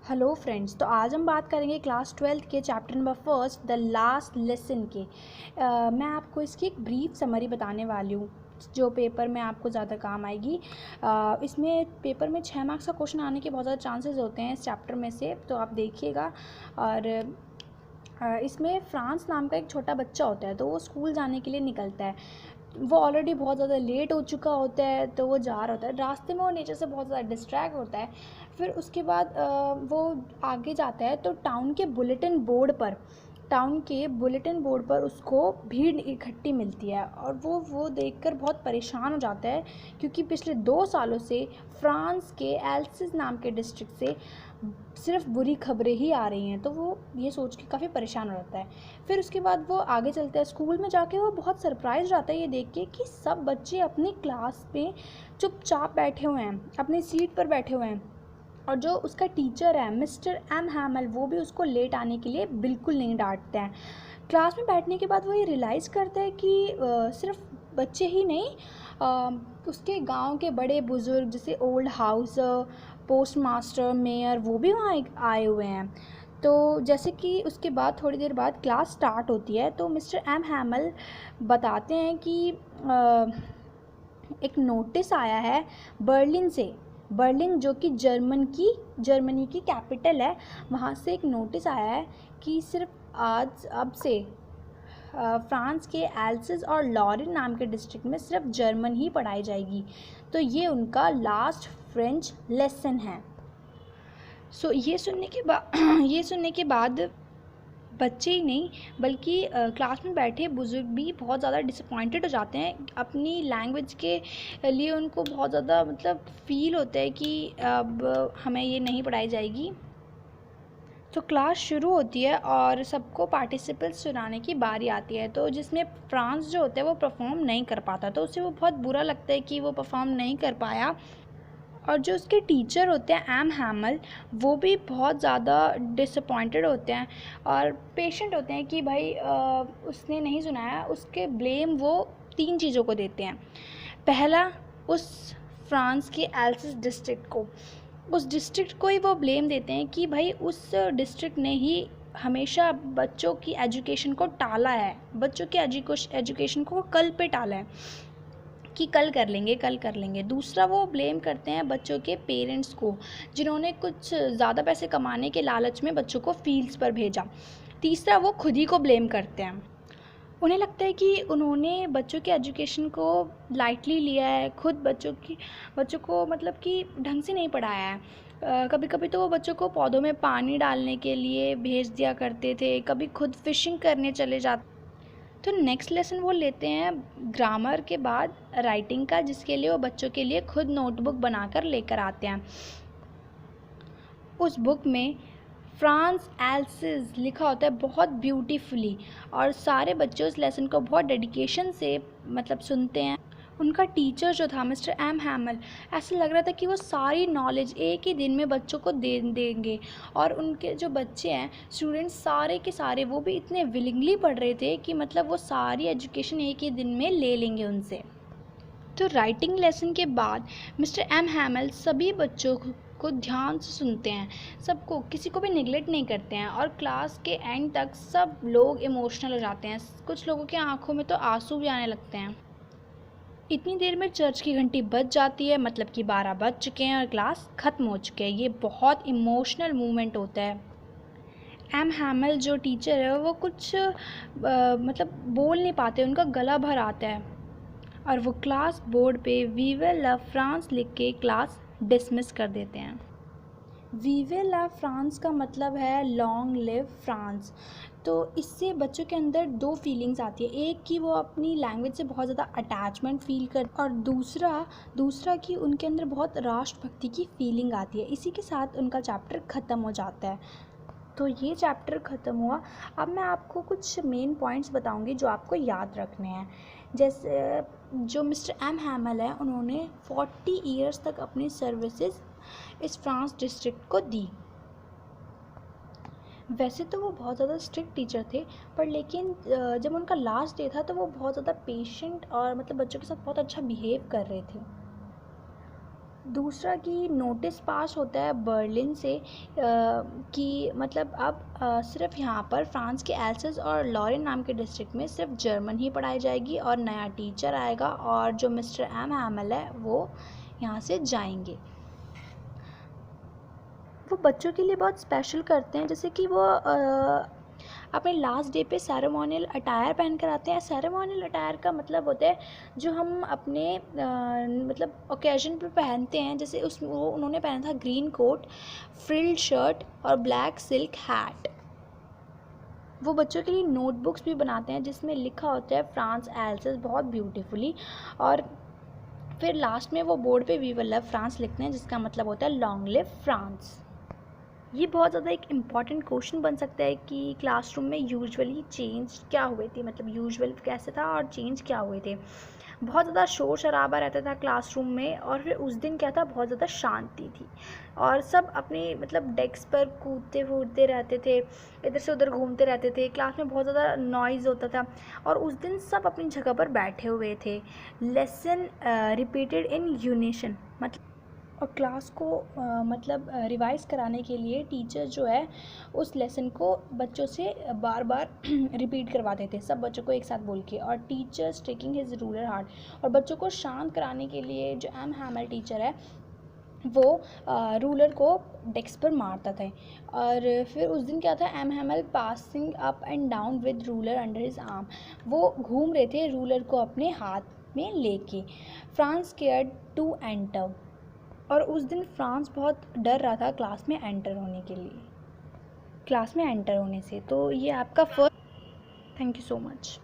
Hello friends, तो आज हम बात करेंगे क्लास 12th के chapter number first the last lesson के। मैं आपको इसकी एक ब्रीफ समरी बताने वाली हूँ जो पेपर में आपको ज़्यादा काम आएगी। इसमें पेपर में 6 मार्क्स का क्वेश्चन आने के बहुत ज़्यादा चांसेस होते हैं इस चैप्टर में से, तो आप देखिएगा। और इसमें फ्रांस नाम का एक छोटा बच्चा होता है, तो वो स्कूल जाने के लिए निकलता है। वो ऑलरेडी बहुत ज़्यादा लेट हो चुका होता है, तो वो जा रहा होता है। रास्ते में वो नेचर से बहुत ज़्यादा डिस्ट्रैक्ट होता है। फिर उसके बाद वो आगे जाता है, तो टाउन के बुलेटिन बोर्ड पर उसको भीड़ इकट्ठी मिलती है, और वो देखकर बहुत परेशान हो जाता है, क्योंकि पिछले 2 सालों से फ्रांस के एल्सिस नाम के डिस्ट्रिक्ट से सिर्फ बुरी खबरें ही आ रही हैं। तो वो ये सोच के काफ़ी परेशान हो जाता है। फिर उसके बाद वो आगे चलता है। स्कूल में जाके वो बहुत सरप्राइज रहता है ये देख के कि सब बच्चे अपनी क्लास में चुपचाप बैठे हुए हैं, अपनी सीट पर बैठे हुए हैं, और जो उसका टीचर है मिस्टर एम हैमल, वो भी उसको लेट आने के लिए बिल्कुल नहीं डांटते हैं। क्लास में बैठने के बाद वो ये रियलाइज़ करता है कि सिर्फ बच्चे ही नहीं, उसके गांव के बड़े बुज़ुर्ग जैसे old house, post master, mayor, वो भी वहाँ आए हुए हैं। तो जैसे कि उसके बाद थोड़ी देर बाद क्लास स्टार्ट होती है, तो मिस्टर एम हैमल बताते हैं कि एक नोटिस आया है बर्लिन जो कि जर्मनी की कैपिटल है। वहाँ से एक नोटिस आया है कि सिर्फ अब से फ्रांस के एल्सिस और लॉरेन नाम के डिस्ट्रिक्ट में सिर्फ जर्मन ही पढ़ाई जाएगी। तो ये उनका लास्ट फ्रेंच लेसन है। ये सुनने के बाद बच्चे ही नहीं, बल्कि क्लास में बैठे बुज़ुर्ग भी बहुत ज़्यादा डिसअपॉइंटेड हो जाते हैं। अपनी लैंग्वेज के लिए उनको बहुत ज़्यादा फ़ील होता है कि अब हमें ये नहीं पढ़ाई जाएगी। तो क्लास शुरू होती है और सबको पार्टिसिपल्स सुनाने की बारी आती है, तो जिसमें फ्रांस जो होता है वो परफॉर्म नहीं कर पाता, तो उसे वो बहुत बुरा लगता है कि वो परफॉर्म नहीं कर पाया। और जो उसके टीचर होते हैं एम हैमल, वो भी बहुत ज़्यादा डिसअपॉइंटेड होते हैं और पेशेंट होते हैं कि भाई उसने नहीं सुनाया। उसके ब्लेम वो 3 चीज़ों को देते हैं। पहला, उस फ्रांस के एल्सिस डिस्ट्रिक्ट को, उस डिस्ट्रिक्ट को ही वो ब्लेम देते हैं कि भाई उस डिस्ट्रिक्ट ने ही हमेशा बच्चों की एजुकेशन को टाला है, बच्चों की एजुकेशन को कल पे टाला है कि कल कर लेंगे। दूसरा, वो ब्लेम करते हैं बच्चों के पेरेंट्स को, जिन्होंने कुछ ज़्यादा पैसे कमाने के लालच में बच्चों को फील्ड्स पर भेजा। तीसरा, वो खुद ही को ब्लेम करते हैं। उन्हें लगता है कि उन्होंने बच्चों के एजुकेशन को लाइटली लिया है, खुद बच्चों को कि ढंग से नहीं पढ़ाया है। कभी कभी तो वो बच्चों को पौधों में पानी डालने के लिए भेज दिया करते थे, कभी खुद फिशिंग करने चले जाते। तो नेक्स्ट लेसन वो लेते हैं ग्रामर के बाद राइटिंग का, जिसके लिए वो बच्चों के लिए खुद नोटबुक बनाकर लेकर आते हैं। उस बुक में फ्रांस एल्सिस लिखा होता है बहुत ब्यूटीफुली, और सारे बच्चे उस लेसन को बहुत डेडिकेशन से सुनते हैं। उनका टीचर जो था मिस्टर एम हैमल, ऐसा लग रहा था कि वो सारी नॉलेज एक ही दिन में बच्चों को दे देंगे, और उनके जो बच्चे हैं स्टूडेंट्स सारे के सारे, वो भी इतने विलिंगली पढ़ रहे थे कि वो सारी एजुकेशन एक ही दिन में ले लेंगे उनसे। तो राइटिंग लेसन के बाद मिस्टर एम हैमल सभी बच्चों को ध्यान से सुनते हैं, सबको, किसी को भी निगलेक्ट नहीं करते हैं, और क्लास के एंड तक सब लोग इमोशनल हो जाते हैं। कुछ लोगों की आंखों में तो आंसू भी आने लगते हैं। इतनी देर में चर्च की घंटी बज जाती है, कि 12 बज चुके हैं और क्लास ख़त्म हो चुके हैं। ये बहुत इमोशनल मोमेंट होता है। एम हैमल जो टीचर है वो कुछ बोल नहीं पाते, उनका गला भर आता है, और वो क्लास बोर्ड पे वी विल लव फ्रांस लिख के क्लास डिसमिस कर देते हैं। वी विल लव फ्रांस का मतलब है लॉन्ग लिव फ्रांस। तो इससे बच्चों के अंदर 2 फीलिंग्स आती है, एक कि वो अपनी लैंग्वेज से बहुत ज़्यादा अटैचमेंट फील कर, और दूसरा कि उनके अंदर बहुत राष्ट्रभक्ति की फीलिंग आती है। इसी के साथ उनका चैप्टर ख़त्म हो जाता है। तो ये चैप्टर ख़त्म हुआ। अब मैं आपको कुछ मेन पॉइंट्स बताऊंगी जो आपको याद रखने हैं। जैसे जो मिस्टर एम हैमल है, उन्होंने 40 ईयर्स तक अपनी सर्विसेज इस फ्रांस डिस्ट्रिक्ट को दी। वैसे तो वो बहुत ज़्यादा स्ट्रिक्ट टीचर थे, पर लेकिन जब उनका लास्ट डे था तो वो बहुत ज़्यादा पेशेंट और बच्चों के साथ बहुत अच्छा बिहेव कर रहे थे। दूसरा कि नोटिस पास होता है बर्लिन से कि मतलब अब सिर्फ यहाँ पर फ्रांस के एल्सेस और लॉरेन नाम के डिस्ट्रिक्ट में सिर्फ जर्मन ही पढ़ाई जाएगी और नया टीचर आएगा और जो मिस्टर एम हैमल है वो यहाँ से जाएंगे। वो बच्चों के लिए बहुत स्पेशल करते हैं, जैसे कि वो अपने लास्ट डे पे सेरेमोनियल अटायर पहन कर आते हैं। सेरेमोनियल अटायर का मतलब होता है जो हम अपने मतलब ओकेजन पे पहनते हैं, जैसे उन्होंने पहना था ग्रीन कोट, फ्रिल्ड शर्ट और ब्लैक सिल्क हैट। वो बच्चों के लिए नोटबुक्स भी बनाते हैं जिसमें लिखा होता है फ्रांस एल्सेस बहुत ब्यूटीफुली, और फिर लास्ट में वो बोर्ड पे वी विल लव फ्रांस लिखते हैं जिसका मतलब होता है लॉन्ग लिव फ्रांस। ये बहुत ज़्यादा एक इम्पॉर्टेंट क्वेश्चन बन सकता है कि क्लासरूम में यूजुअली चेंज क्या हुए थे, मतलब यूजुअल कैसे था और चेंज क्या हुए थे। बहुत ज़्यादा शोर शराबा रहता था क्लासरूम में, और फिर उस दिन क्या था, बहुत ज़्यादा शांति थी और सब अपने मतलब डेस्क पर कूदते फूदते रहते थे, इधर से उधर घूमते रहते थे। क्लास में बहुत ज़्यादा नॉइज़ होता था और उस दिन सब अपनी जगह पर बैठे हुए थे। लेसन रिपीटेड इन यूनिशन, मतलब और क्लास को मतलब रिवाइज़ कराने के लिए टीचर जो है उस लेसन को बच्चों से बार बार रिपीट करवाते थे, सब बच्चों को एक साथ बोल के, और teachers taking his ruler hard. और बच्चों को शांत कराने के लिए जो एम हैमल टीचर है वो रूलर को डेस्क पर मारता था। और फिर उस दिन क्या था, M Hamel passing up and down with ruler under his arm, वो घूम रहे थे रूलर को अपने हाथ में लेके। फ्रांस केयर्ड टू एंटर, और उस दिन फ्रांस बहुत डर रहा था क्लास में एंटर होने के लिए, क्लास में एंटर होने से। तो ये आपका first. Thank you so much.